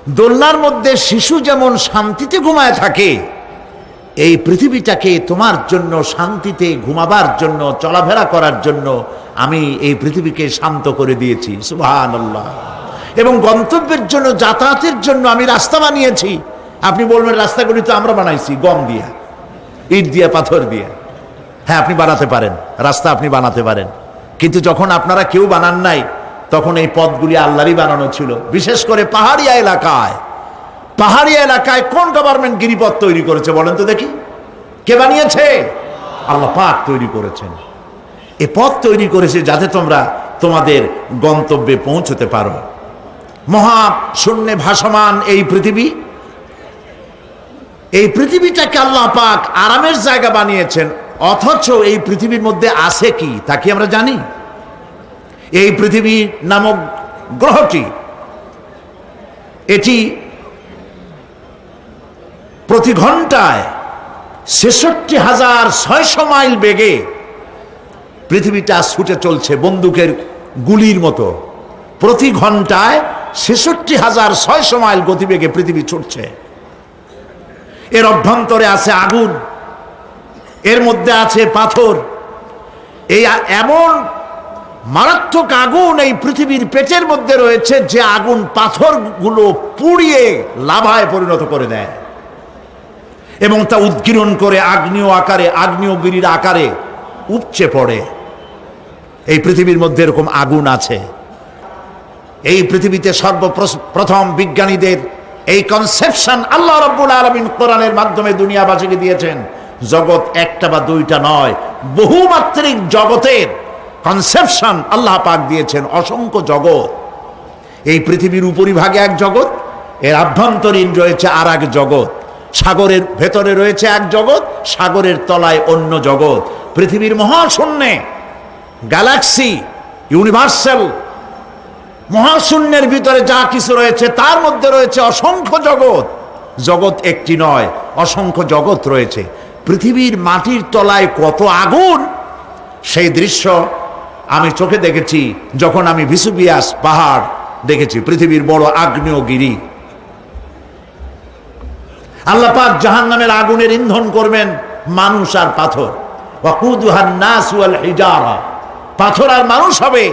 দোলনার মধ্যে শিশু যেমন শান্তিতে ঘুমায় থাকে, এই পৃথিবীটাকে তোমার জন্য শান্তিতে ঘুমাবার জন্য, চলাফেরা করার জন্য আমি এই পৃথিবীকে শান্ত করে দিয়েছি। সুবহানাল্লাহ। এবং গন্তব্যের জন্য, যাতায়াতের জন্য আমি রাস্তা বানিয়েছি। আপনি বলবেন রাস্তাগুলি তো আমরা বানাইছি গম দিয়া, ইট দিয়া, পাথর দিয়া। হ্যাঁ, আপনি বানাতে পারেন, রাস্তা আপনি বানাতে পারেন, কিন্তু যখন আপনারা কেউ বানান নাই তখন এই পথগুলি আল্লাহরই বানানো ছিল। বিশেষ করে পাহাড়িয়া এলাকায় কোন গভর্নমেন্ট গিরিপথ তৈরি করেছে বলেন তো দেখি? কে বানিয়েছে? আল্লাহ পাক তৈরি করেছেন। এই পথ তৈরি করেছে যাতে তোমরা তোমাদের গন্তব্যে পৌঁছতে পারো। মহা শূন্যে ভাসমান এই পৃথিবীটাকে আল্লাহ পাক আরামের জায়গা বানিয়েছেন, অথচ এই পৃথিবীর মধ্যে আছে কি তা কি আমরা জানি? এই পৃথিবী নামক গ্রহটি, এটি প্রতি ঘন্টায় ৬৬,৬০০ মাইল বেগে পৃথিবীটা ছুটে চলছে বন্দুকের গুলির মতো। প্রতি ঘন্টায় ৬৬,৬০০ মাইল গতিবেগে পৃথিবী ছুটছে। এর অভ্যন্তরে আছে আগুন, এর মধ্যে আছে পাথর। এই এমন মারাত্মক আগুন এই পৃথিবীর পেটের মধ্যে রয়েছে যে আগুন পাথরগুলো পুড়িয়ে লাভায় পরিণত করে দেয় এবং তা উদ্গীরণ করে আগ্নেয়গিরির আকারে উপচে পড়ে। এই পৃথিবীর মধ্যে এরকম আগুন আছে। এই পৃথিবীতে সর্বপ্রথম বিজ্ঞানীদের এই কনসেপশন আল্লাহ রাব্বুল আলামিন কোরআনের মাধ্যমে দুনিয়াবাসীকে দিয়েছেন। জগৎ একটা বা দুইটা নয়, বহুমাত্রিক জগতের কনসেপশন আল্লাহ পাক দিয়েছেন, অসংখ্য জগৎ। এই পৃথিবীর উপরিভাগে এক জগৎ, এর আভ্যন্তরীণ রয়েছে আর এক জগৎ। সাগরের ভেতরে রয়েছে এক জগৎ, সাগরের তলায় অন্য জগৎ। পৃথিবীর মহাশূন্যে, গ্যালাক্সি, ইউনিভার্সাল মহাশূন্যের ভিতরে যা কিছু রয়েছে তার মধ্যে রয়েছে অসংখ্য জগৎ। জগৎ একটি নয়, অসংখ্য জগৎ রয়েছে। পৃথিবীর মাটির তলায় কত আগুন, সেই দৃশ্য আমি চোখে দেখেছি যখন আমি ভেসুভিয়াস পাহাড় দেখেছি, পৃথিবীর বড় আগ্নেয়গিরি। আল্লাহ পাক জাহান্নামের আগুনের ইন্ধন করবেন মানুষ আর পাথর। ওয়াকুদুহান নাস ওয়াল হিজারা, পাথর আর মানুষ হবে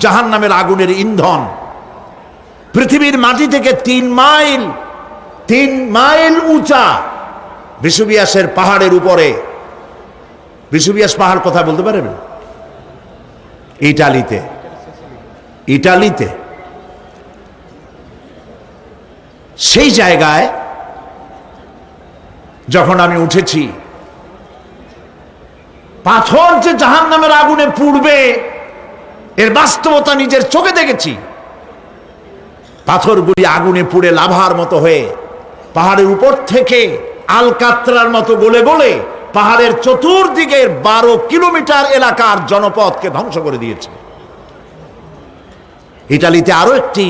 জাহান্নামের আগুনের ইন্ধন। পৃথিবীর মাটি থেকে ৩ মাইল উঁচা ভেসুভিয়াসের পাহাড়ের উপরে। ভেসুভিয়াস পাহাড় কোথায় বলতে পারেন? ইটালিতে। সেই জায়গায় যখন আমি উঠেছি, পাথর যে জাহান্নামের আগুনে পুড়বে এর বাস্তবতা নিজের চোখে দেখেছি। পাথরগুলি আগুনে পুড়ে লাভার মতো হয়ে পাহাড়ের উপর থেকে আলকাতরার মতো গলে গলে পাহাড়ের চতুর্দিকের 12 কিলোমিটার এলাকার জনপদকে ধ্বংস করে দিয়েছে। ইটালিতে আরো একটি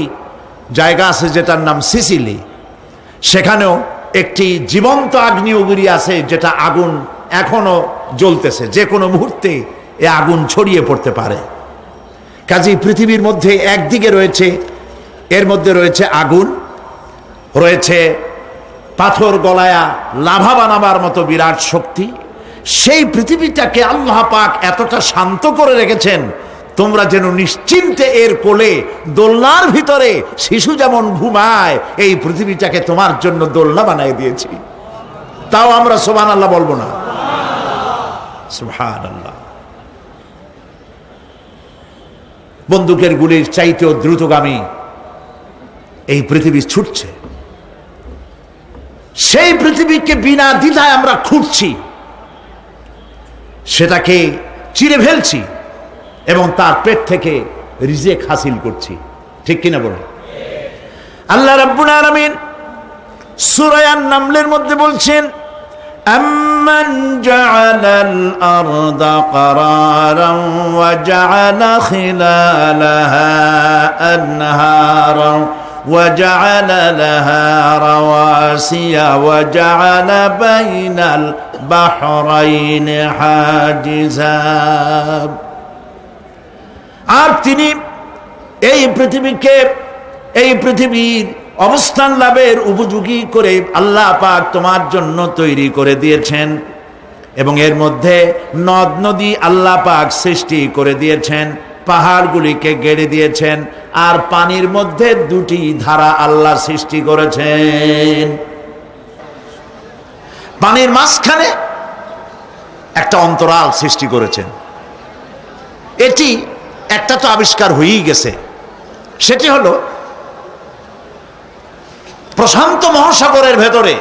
জায়গা আছে যেটার নাম সিসিলি। সেখানেও একটি জীবন্ত আগ্নেয়গিরি আছে, যেটা আগুন এখনো জ্বলতেছে, যে কোনো মুহূর্তে এ আগুন ছড়িয়ে পড়তে পারে। কাজেই পৃথিবীর মধ্যে একদিকে রয়েছে, এর মধ্যে রয়েছে আগুন, রয়েছে পাথর গলায়া লাভা বানাবার মতো বিরাট শক্তি। সেই পৃথিবীটাকে আল্লাহ পাক এতটা শান্ত করে রেখেছেন, তোমরা যেন নিশ্চিন্তে এর কোলে, দোলনার ভিতরে শিশু যেমন ঘুমায়, এই পৃথিবীটাকে তোমার জন্য দোলনা বানিয়ে দিয়েছি। তাও আমরা সুবহানাল্লাহ বলবো না? সুবহানাল্লাহ। বন্দুকের গুলির চাইতেও দ্রুতগামী এই পৃথিবী ছুটছে। সেই পৃথিবীকে বিনা দ্বিধায় আমরা খুঁজছি, সেটাকে চিরে ফেলছি এবং তার পেট থেকে রিজেক হাসিল করছি। ঠিক কিনা বলে? আল্লাহ রাব্বুল আলামিন সূরা আন-নামলের মধ্যে বলছেন, আম্মান জাআলাল আরদা ক্বারারান ওয়া জাআলা খিলালাহা আনহারান ওয়া জাআলা লাহা রাওয়াসিয়া ওয়া জাআলা বাইনাল বাহরাইনি হাজিজা। আর তিনি এই পৃথিবীর অবস্থান লাভের উপযোগী করে আল্লাহ পাক তোমার জন্য তৈরি করে দিয়েছেন, এবং এর মধ্যে নদ নদী আল্লাহ পাক সৃষ্টি করে দিয়েছেন, পাহাড়গুলিকে গেড়ে দিয়েছেন, আর পানির মধ্যে দুটি ধারা আল্লাহ সৃষ্টি করেছেন। পানির মাঝখানে একটা অন্তরাল সৃষ্টি করেছেন। এটি একটা তো আবিষ্কার হয়েই গেছে, সেটি হলো প্রশান্ত মহাসাগরের ভেতরে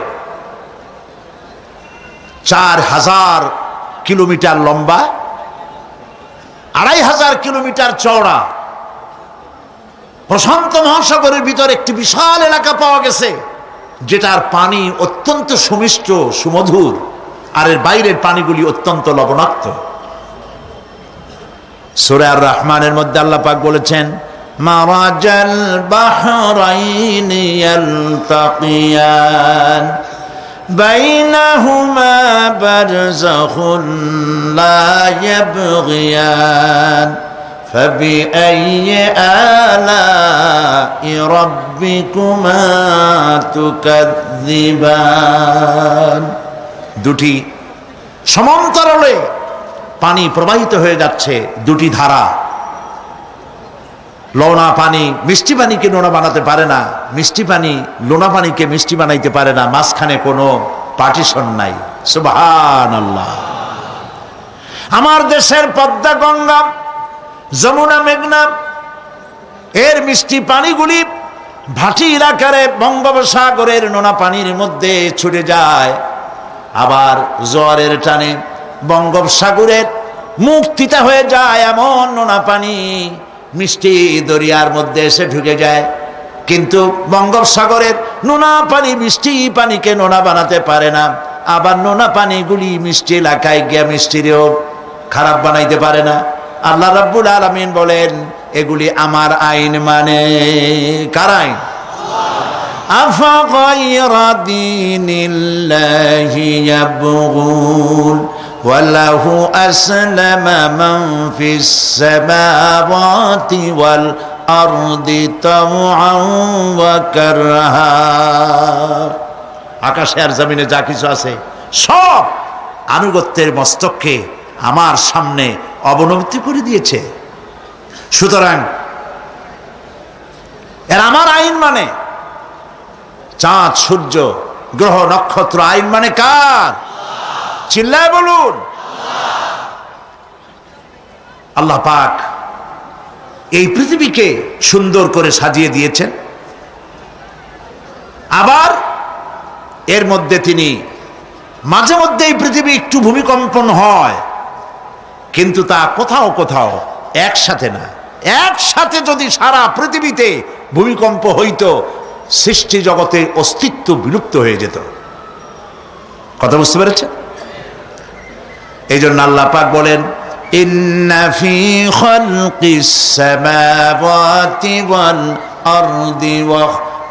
4000 কিলোমিটার লম্বা, 2500 কিলোমিটার চওড়া প্রশান্ত মহাসাগরের ভিতরে একটি বিশাল এলাকা পাওয়া গেছে, যেটার পানি অত্যন্ত সুমিষ্ট সুমধুর, আর এর বাইরের পানিগুলি অত্যন্ত লবণাক্ত। সূরা আর রহমানের মধ্যে আল্লাহ পাক বলেছেন, মারাজাল বাহরাইনি ইয়ালতাকিয়ান বাইনাহুমা বারযাখুন লা ইয়াবগিয়ান ফাবিআইয়ি আলাই রাব্বিকুমা তুকাযযিবান। দুটি সমান্তরালে পানি প্রবাহিত হয়ে যাচ্ছে, দুটি ধারা। লোনা পানি মিষ্টি পানিকে নোনা বানাতে পারে না, মিষ্টি পানি লোনা পানিকে মিষ্টি বানাইতে পারে না, মাঝখানে কোনো পার্টিশন নাই। সুবহানাল্লাহ। আমার দেশের পদ্মা, গঙ্গা, যমুনা, মেঘনা এর মিষ্টি পানিগুলি ভাটি এলাকারে বঙ্গোপসাগরের নোনা পানির মধ্যে ছুটে যায়, আবার জোয়ারের টানে বঙ্গোপসাগরের মুখ তিতা হয়ে যায়, এমন নোনা পানি মিষ্টি দরিয়ার মধ্যে এসে ঢুকে যায়। কিন্তু বঙ্গোপসাগরের নোনা পানি মিষ্টি পানিকে নোনা বানাতে পারে না, আবার নোনা পানিগুলি মিষ্টি এলাকায় গিয়া মিষ্টিরেও খারাপ বানাইতে পারে না। আল্লাহ রাব্বুল আলামিন বলেন, এগুলি আমার আইন। মানে কার আইন? আফাগায়রা দীনিল্লাহি ইয়াবগুন ওয়ালাহু আসলামা মান ফিস সামাওয়াতি ওয়াল আরদি তাওআন ওয়া কারহা। আকাশে আর জমিনে যা কিছু আছে সব আনুগত্যের মস্তককে আমার সামনে অবনতি করে দিয়েছে। সুতরাং এর আমার আইন মানে, চাঁদ, সূর্য, গ্রহ, নক্ষত্র আইন মানে কার? চিল্লায় বলুন। আল্লাহ পাক এই পৃথিবীকে সুন্দর করে সাজিয়ে দিয়েছেন, আবার এর মধ্যে তিনি মাঝে মধ্যে এই পৃথিবী একটু ভূমিকম্পন হয়, কিন্তু তা কোথাও কোথাও একসাথে না। একসাথে যদি সারা পৃথিবীতে ভূমিকম্প হইতো, সৃষ্টি জগতে অস্তিত্ব বিলুপ্ত হয়ে যেত। কথা বুঝতে পেরেছেন? এই জন্য আল্লাহ পাক বলেন, ইন্না ফি খালকিস সামাওয়াতি ওয়াল আরদি ওয়া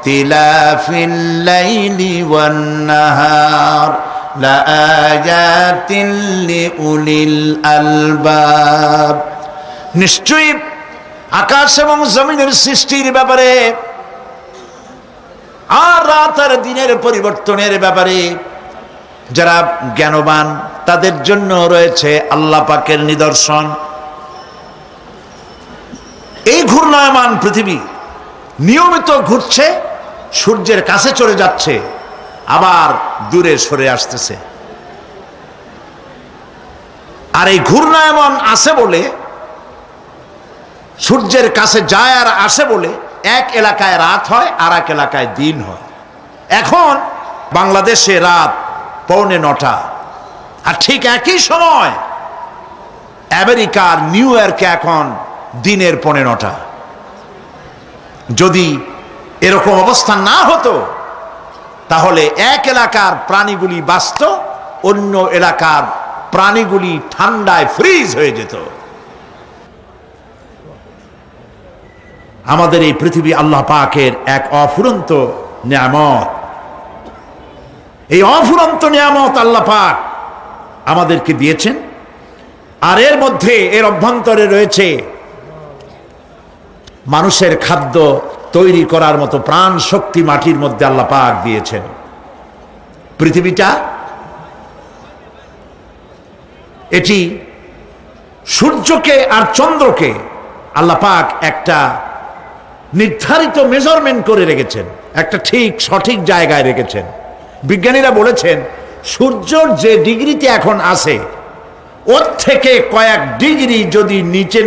ইখতিলাফিল লাইলি ওয়ান নাহার লাআয়াতিন লিউলিল আলবাব। নিশ্চয়ই আকাশ এবং জমিনের সৃষ্টির ব্যাপারে আর রাত আর দিনের পরিবর্তনের ব্যাপারে যারা জ্ঞানবান তাদের জন্য রয়েছে আল্লাহ পাকের নিদর্শন। এই ঘূর্ণায়মান পৃথিবী নিয়মিত ঘুরছে, সূর্যের কাছে চলে যাচ্ছে, আবার দূরে সরে আসতেছে। আর এই ঘূর্ণায়মান আসে বলে, সূর্যের কাছে যায় আর আসে বলে এক এলাকায় রাত হয় আর এক এলাকায় দিন হয়। এখন বাংলাদেশে রাত 8:45, আর ঠিক একই সময় আমেরিকার নিউ ইয়র্কে এখন দিনের 9:15। যদি এরকম অবস্থা না হতো, তাহলে এক এলাকার প্রাণীগুলি বাঁচত, অন্য এলাকার প্রাণীগুলি ঠান্ডায় ফ্রিজ হয়ে যেত। আমাদের এই পৃথিবী আল্লাহ পাকের এক অফুরন্ত নিয়ামত। এই অফুরন্ত নিয়ামত আল্লাহ পাক আমাদেরকে দিয়েছেন, আর এর মধ্যে এর অভ্যন্তরে রয়েছে মানুষের খাদ্য, তৈরি করার মতো প্রাণ শক্তি মাটির মধ্যে আল্লাহ পাক দিয়েছেন। পৃথিবীটা এটি সূর্যকে আর চন্দ্রকে আল্লাহ পাক একটা নির্ধারিত মেজারমেন্ট করে রেখেছেন, একটা ঠিক সঠিক জায়গায় রেখেছেন। বিজ্ঞানীরা বলেছেন সূর্যর যে ডিগ্রিতে এখন আছে ওর থেকে কয়েক ডিগ্রি যদি নিচে